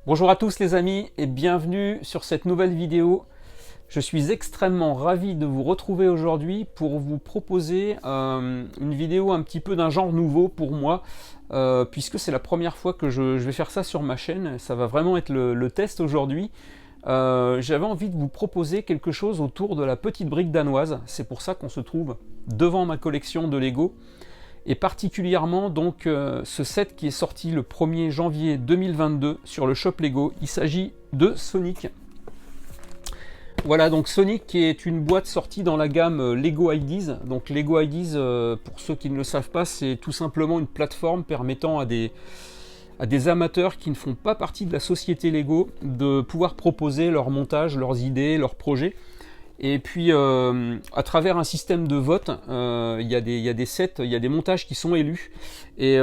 Bonjour à tous les amis et bienvenue sur cette nouvelle vidéo. Je suis extrêmement ravi de vous retrouver aujourd'hui pour vous proposer une vidéo un petit peu d'un genre nouveau pour moi, puisque c'est la première fois que je vais faire ça sur ma chaîne. Ça va vraiment être le test aujourd'hui. J'avais envie de vous proposer quelque chose autour de la petite brique danoise. C'est pour ça qu'on se trouve devant ma collection de Lego. Et particulièrement donc ce set qui est sorti le 1er janvier 2022 sur le shop Lego. Il s'agit de Sonic. Voilà, donc Sonic qui est une boîte sortie dans la gamme Lego Ideas. Donc Lego Ideas, pour ceux qui ne le savent pas, c'est tout simplement une plateforme permettant à des amateurs qui ne font pas partie de la société Lego de pouvoir proposer leurs montages, leurs idées, leurs projets. Et puis à travers un système de vote, il y a des sets, il y a des montages qui sont élus. Et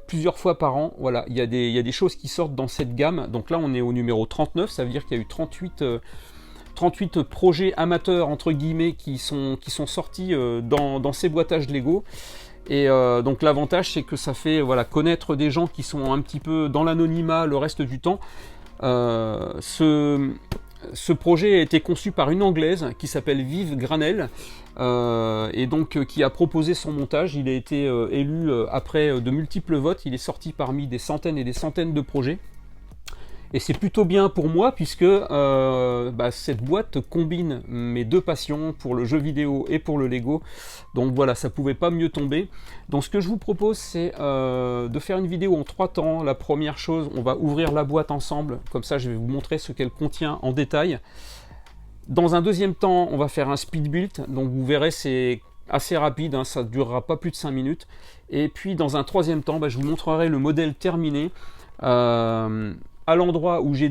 plusieurs fois par an, voilà, il y a des choses qui sortent dans cette gamme. Donc là on est au numéro 39, ça veut dire qu'il y a eu 38 projets amateurs entre guillemets qui sont sortis dans ces boîtages Lego. Et donc l'avantage c'est que ça fait connaître des gens qui sont un petit peu dans l'anonymat le reste du temps. Ce projet a été conçu par une Anglaise qui s'appelle Viv Granel et donc qui a proposé son montage. Il a été élu après de multiples votes. Il est sorti parmi des centaines et des centaines de projets. Et c'est plutôt bien pour moi puisque cette boîte combine mes deux passions pour le jeu vidéo et pour le Lego. Donc voilà, ça pouvait pas mieux tomber. Donc ce que je vous propose, c'est de faire une vidéo en 3 temps. La première chose, on va ouvrir la boîte ensemble. Comme ça, je vais vous montrer ce qu'elle contient en détail. Dans un deuxième temps, on va faire un speed build. Donc vous verrez, c'est assez rapide, hein, ça ne durera pas plus de 5 minutes. Et puis dans un troisième temps, je vous montrerai le modèle terminé. À l'endroit où j'ai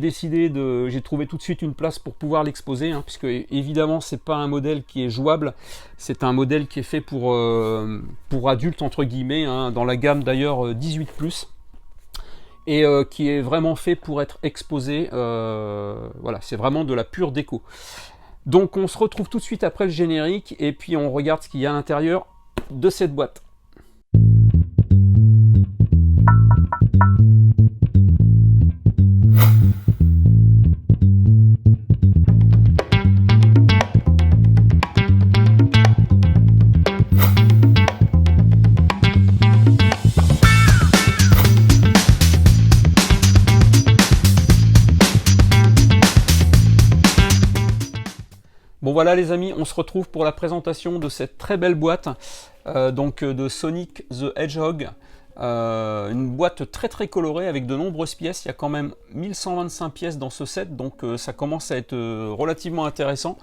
trouvé tout de suite une place pour pouvoir l'exposer, hein, puisque évidemment c'est pas un modèle qui est jouable, c'est un modèle qui est fait pour adultes entre guillemets, hein, dans la gamme d'ailleurs 18+, et qui est vraiment fait pour être exposé. Voilà, c'est vraiment de la pure déco. Donc on se retrouve tout de suite après le générique et puis on regarde ce qu'il y a à l'intérieur de cette boîte. Bon voilà les amis, on se retrouve pour la présentation de cette très belle boîte de Sonic the Hedgehog. Une boîte très très colorée avec de nombreuses pièces. Il y a quand même 1125 pièces dans ce set, donc ça commence à être relativement intéressant.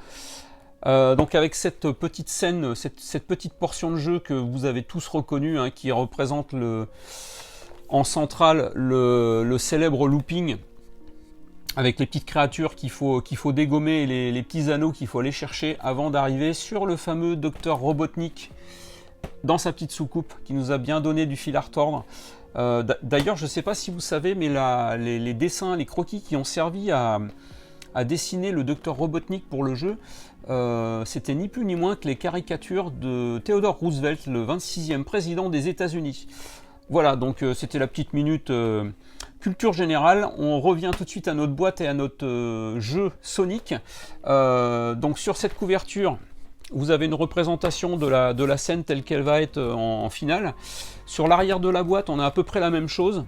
Donc avec cette petite scène, cette petite portion de jeu que vous avez tous reconnue, hein, qui représente en centrale le célèbre looping, avec les petites créatures qu'il faut dégommer et les petits anneaux qu'il faut aller chercher avant d'arriver sur le fameux Docteur Robotnik dans sa petite soucoupe qui nous a bien donné du fil à retordre. D'ailleurs, je ne sais pas si vous savez, mais les dessins, les croquis qui ont servi à dessiner le Docteur Robotnik pour le jeu, c'était ni plus ni moins que les caricatures de Theodore Roosevelt, le 26e président des États-Unis. Voilà, donc c'était la petite minute culture générale. On revient tout de suite à notre boîte et à notre jeu Sonic. Donc sur cette couverture, vous avez une représentation de la scène telle qu'elle va être en finale. Sur l'arrière de la boîte, on a à peu près la même chose.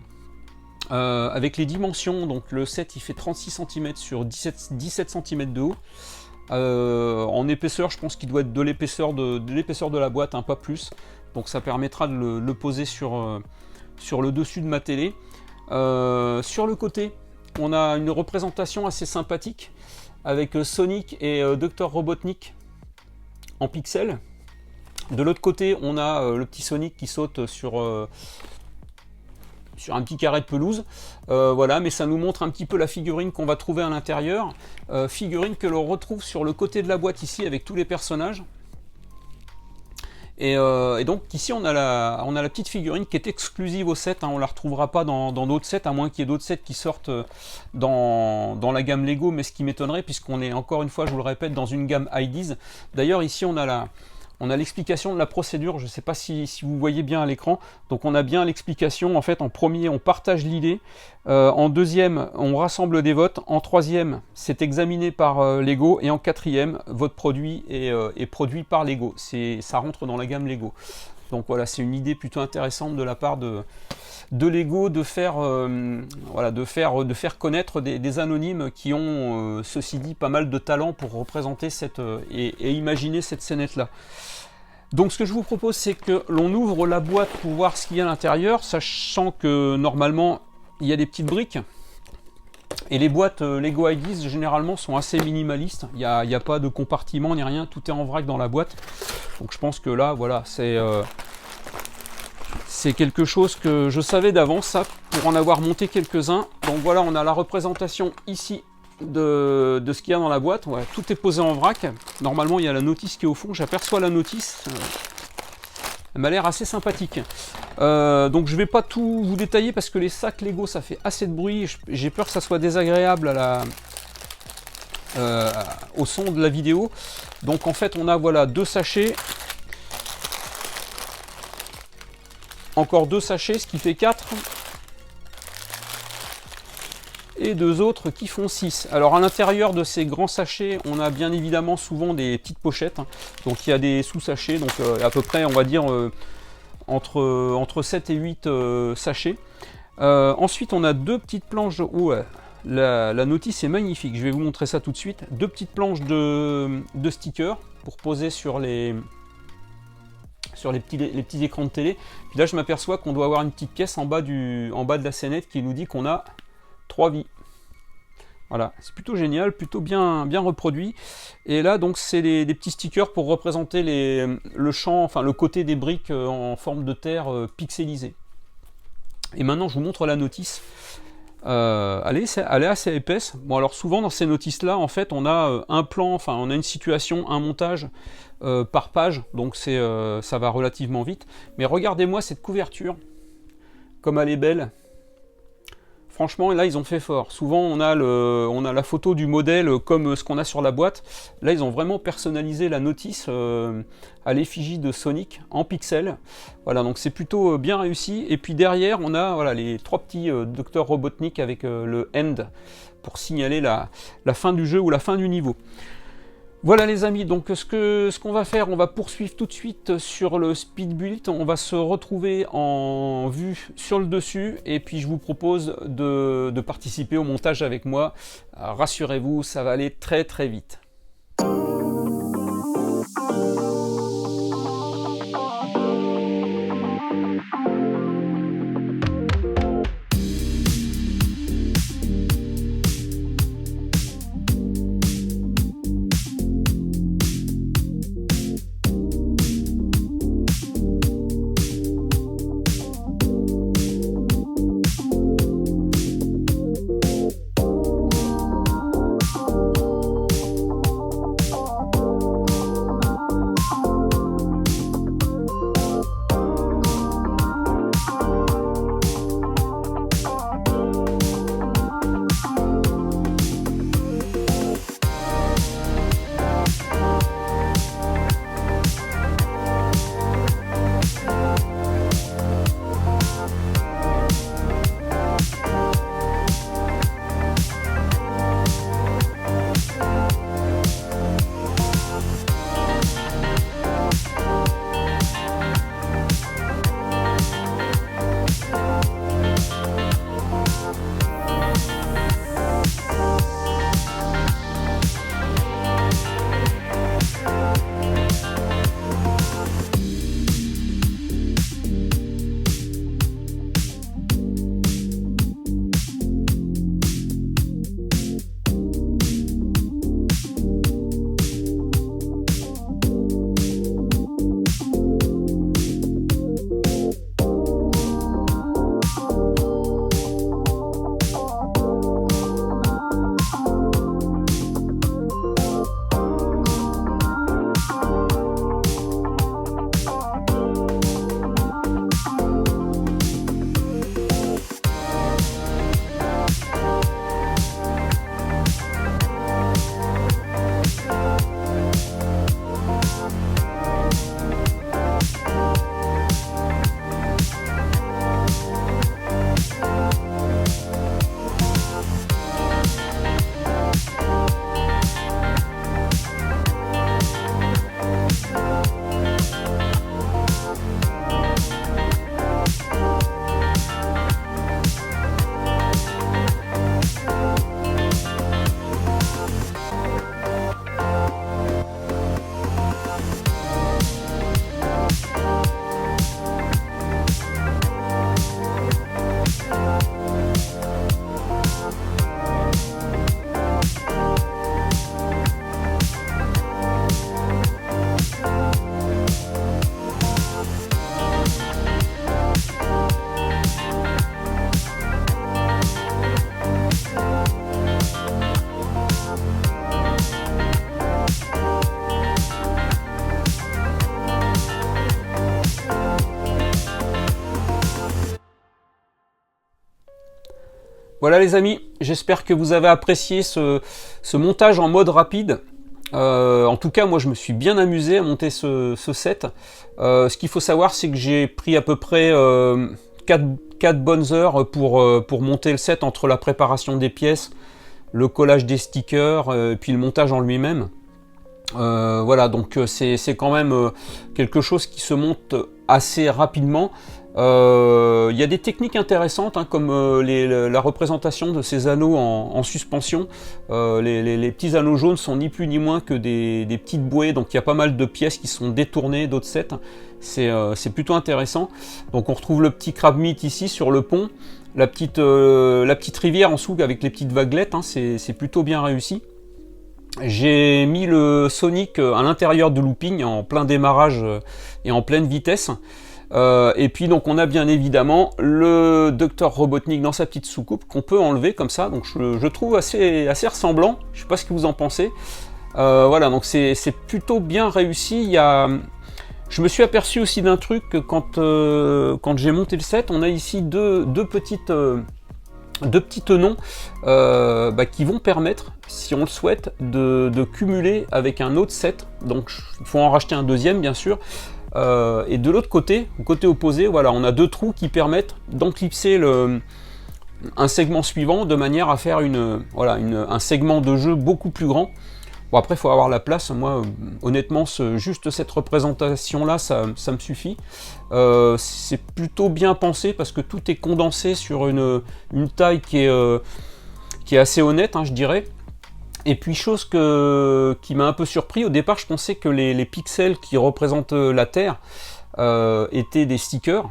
Avec les dimensions, donc le set il fait 36 cm sur 17 cm de haut. En épaisseur, je pense qu'il doit être de l'épaisseur de la boîte, hein, pas plus. Donc ça permettra de le poser sur le dessus de ma télé. Sur le côté, on a une représentation assez sympathique avec Sonic et Dr Robotnik en pixels. De l'autre côté, on a le petit Sonic qui saute sur un petit carré de pelouse. Voilà, mais ça nous montre un petit peu la figurine qu'on va trouver à l'intérieur. Figurine que l'on retrouve sur le côté de la boîte ici avec tous les personnages. Et donc ici on a la petite figurine qui est exclusive au set, hein, on la retrouvera pas dans d'autres sets, à moins qu'il y ait d'autres sets qui sortent dans la gamme Lego, mais ce qui m'étonnerait puisqu'on est encore une fois, je vous le répète, dans une gamme Ideas. D'ailleurs ici on a on a l'explication de la procédure, je ne sais pas si vous voyez bien à l'écran. Donc on a bien l'explication, en fait en premier on partage l'idée, en deuxième on rassemble des votes, en troisième c'est examiné par Lego, et en quatrième votre produit est produit par Lego, ça rentre dans la gamme Lego. Donc voilà, c'est une idée plutôt intéressante de la part de Lego de faire, voilà, de faire connaître des anonymes qui ont, ceci dit, pas mal de talent pour représenter et imaginer cette scénette là. Donc ce que je vous propose, c'est que l'on ouvre la boîte pour voir ce qu'il y a à l'intérieur, sachant que normalement il y a des petites briques. Et les boîtes Lego Ideas généralement sont assez minimalistes, il n'y a pas de compartiment ni rien, tout est en vrac dans la boîte. Donc je pense que là, voilà, c'est quelque chose que je savais d'avance, ça, pour en avoir monté quelques-uns. Donc voilà, on a la représentation ici de ce qu'il y a dans la boîte. Ouais, tout est posé en vrac. Normalement, il y a la notice qui est au fond. J'aperçois la notice. Elle m'a l'air assez sympathique. Donc je ne vais pas tout vous détailler parce que les sacs Lego, ça fait assez de bruit. J'ai peur que ça soit désagréable au son de la vidéo. Donc en fait, on a voilà 2 sachets. Encore 2 sachets, ce qui fait 4. Et 2 autres qui font 6. Alors à l'intérieur de ces grands sachets, on a bien évidemment souvent des petites pochettes. Donc il y a des sous-sachets, donc à peu près on va dire entre 7 et 8 sachets. Ensuite on a 2 petites planches. Ouais, la notice est magnifique, je vais vous montrer ça tout de suite. 2 petites planches de stickers pour poser sur les petits écrans de télé. Puis là je m'aperçois qu'on doit avoir une petite pièce en bas de la scénette qui nous dit qu'on a 3 vies. Voilà, c'est plutôt génial, plutôt bien reproduit. Et là donc c'est des petits stickers pour représenter le champ, enfin le côté des briques en forme de terre pixelisée. Et maintenant je vous montre la notice. Elle est assez épaisse. Bon alors souvent dans ces notices là en fait on a un plan, enfin on a une situation, un montage par page, donc ça va relativement vite. Mais regardez-moi cette couverture, comme elle est belle. Franchement, là, ils ont fait fort. Souvent, on a la photo du modèle comme ce qu'on a sur la boîte. Là, ils ont vraiment personnalisé la notice à l'effigie de Sonic en pixels. Voilà, donc c'est plutôt bien réussi. Et puis derrière, on a voilà, les 3 petits Dr Robotnik avec le end pour signaler la fin du jeu ou la fin du niveau. Voilà les amis, donc ce qu'on va faire, on va poursuivre tout de suite sur le Speed Build, on va se retrouver en vue sur le dessus et puis je vous propose de participer au montage avec moi. Rassurez-vous, ça va aller très très vite. Voilà les amis, j'espère que vous avez apprécié ce montage en mode rapide. En tout cas, moi je me suis bien amusé à monter ce set. Ce qu'il faut savoir, c'est que j'ai pris à peu près 4 bonnes heures pour monter le set, entre la préparation des pièces, le collage des stickers, puis le montage en lui-même. Voilà, donc c'est quand même quelque chose qui se monte assez rapidement. Il y a des techniques intéressantes, hein, comme la représentation de ces anneaux en suspension. Les petits anneaux jaunes sont ni plus ni moins que des petites bouées, donc il y a pas mal de pièces qui sont détournées d'autres sets. C'est plutôt intéressant. Donc on retrouve le petit crab meat ici sur le pont, la petite rivière en dessous avec les petites vaguelettes, hein, c'est plutôt bien réussi. J'ai mis le Sonic à l'intérieur du looping en plein démarrage et en pleine vitesse. Et puis donc on a bien évidemment le Dr Robotnik dans sa petite soucoupe qu'on peut enlever comme ça. Donc je trouve assez ressemblant. Je sais pas ce que vous en pensez. Voilà, donc c'est plutôt bien réussi. Je me suis aperçu aussi d'un truc que quand j'ai monté le set, on a ici deux petits tenons qui vont permettre, si on le souhaite, de cumuler avec un autre set. Donc il faut en racheter un deuxième bien sûr. Et de l'autre côté, au côté opposé, voilà, on a 2 trous qui permettent d'enclipser un segment suivant de manière à faire un segment de jeu beaucoup plus grand. Bon, après il faut avoir la place. Moi honnêtement juste cette représentation là ça me suffit. C'est plutôt bien pensé parce que tout est condensé sur une taille qui est assez honnête, hein, je dirais. Et puis chose qui m'a un peu surpris, au départ je pensais que les pixels qui représentent la Terre étaient des stickers.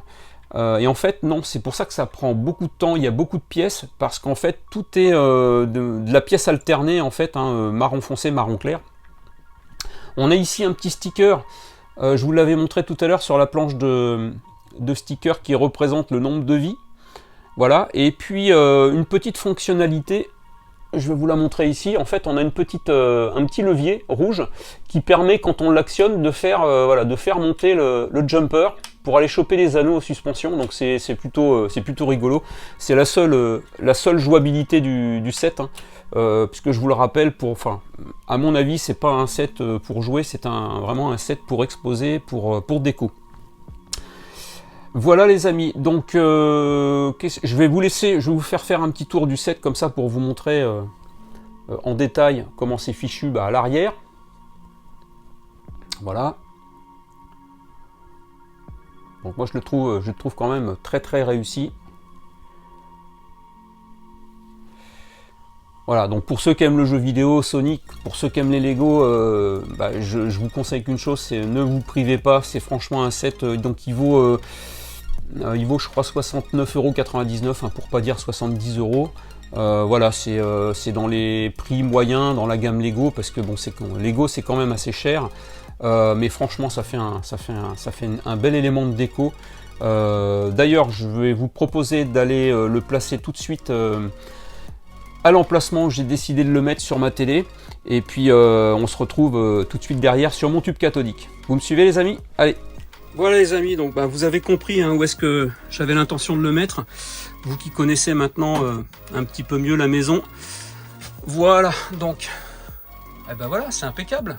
Et en fait non, c'est pour ça que ça prend beaucoup de temps, il y a beaucoup de pièces, parce qu'en fait tout est de la pièce alternée en fait, hein, marron foncé, marron clair. On a ici un petit sticker, je vous l'avais montré tout à l'heure sur la planche de stickers qui représente le nombre de vies. Voilà, et puis une petite fonctionnalité. Je vais vous la montrer ici. En fait, on a un petit levier rouge qui permet, quand on l'actionne, de faire monter le jumper pour aller choper les anneaux en suspension. Donc c'est plutôt rigolo. C'est la seule jouabilité du set, hein. Puisque je vous le rappelle, à mon avis, c'est pas un set pour jouer, c'est vraiment un set pour exposer, pour déco. Voilà les amis, donc je vais vous faire un petit tour du set comme ça pour vous montrer en détail comment c'est fichu à l'arrière. Voilà. Donc moi je le trouve quand même très réussi. Voilà, donc pour ceux qui aiment le jeu vidéo Sonic, pour ceux qui aiment les Lego, je vous conseille qu'une chose, c'est ne vous privez pas, c'est franchement un set donc il vaut je crois 69,99 €, hein, pour pas dire 70 €. Voilà, c'est dans les prix moyens dans la gamme Lego, parce que bon, Lego c'est quand même assez cher, mais franchement ça fait un bel élément de déco. D'ailleurs, je vais vous proposer d'aller le placer tout de suite à l'emplacement où j'ai décidé de le mettre sur ma télé, et puis on se retrouve tout de suite derrière sur mon tube cathodique. Vous me suivez les amis? Allez! Voilà les amis, donc vous avez compris, hein, où est-ce que j'avais l'intention de le mettre. Vous qui connaissez maintenant un petit peu mieux la maison. Voilà, donc voilà, c'est impeccable.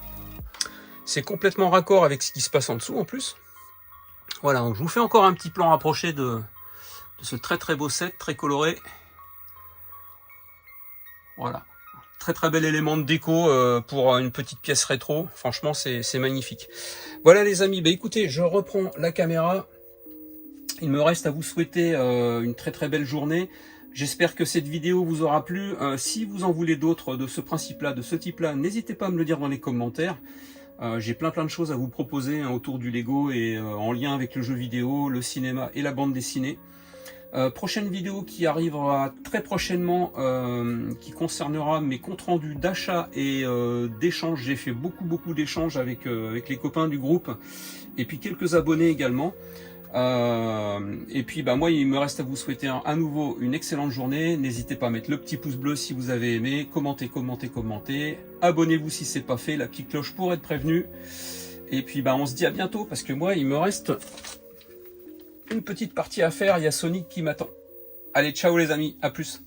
C'est complètement raccord avec ce qui se passe en dessous en plus. Voilà, donc je vous fais encore un petit plan rapproché de ce très beau set, très coloré. Voilà. Très bel élément de déco pour une petite pièce rétro. Franchement, c'est magnifique. Voilà les amis, écoutez, je reprends la caméra. Il me reste à vous souhaiter une très belle journée. J'espère que cette vidéo vous aura plu. Si vous en voulez d'autres de ce principe-là, de ce type-là, n'hésitez pas à me le dire dans les commentaires. J'ai plein de choses à vous proposer, hein, autour du Lego et en lien avec le jeu vidéo, le cinéma et la bande dessinée. Prochaine vidéo qui arrivera très prochainement, qui concernera mes comptes rendus d'achat et d'échanges. J'ai fait beaucoup d'échanges avec les copains du groupe, et puis quelques abonnés également. Et puis moi il me reste à vous souhaiter à nouveau une excellente journée. N'hésitez pas à mettre le petit pouce bleu si vous avez aimé, commentez, abonnez-vous si c'est pas fait, la petite cloche pour être prévenu. Et puis on se dit à bientôt, parce que moi il me reste une petite partie à faire, il y a Sonic qui m'attend. Allez, ciao les amis, à plus.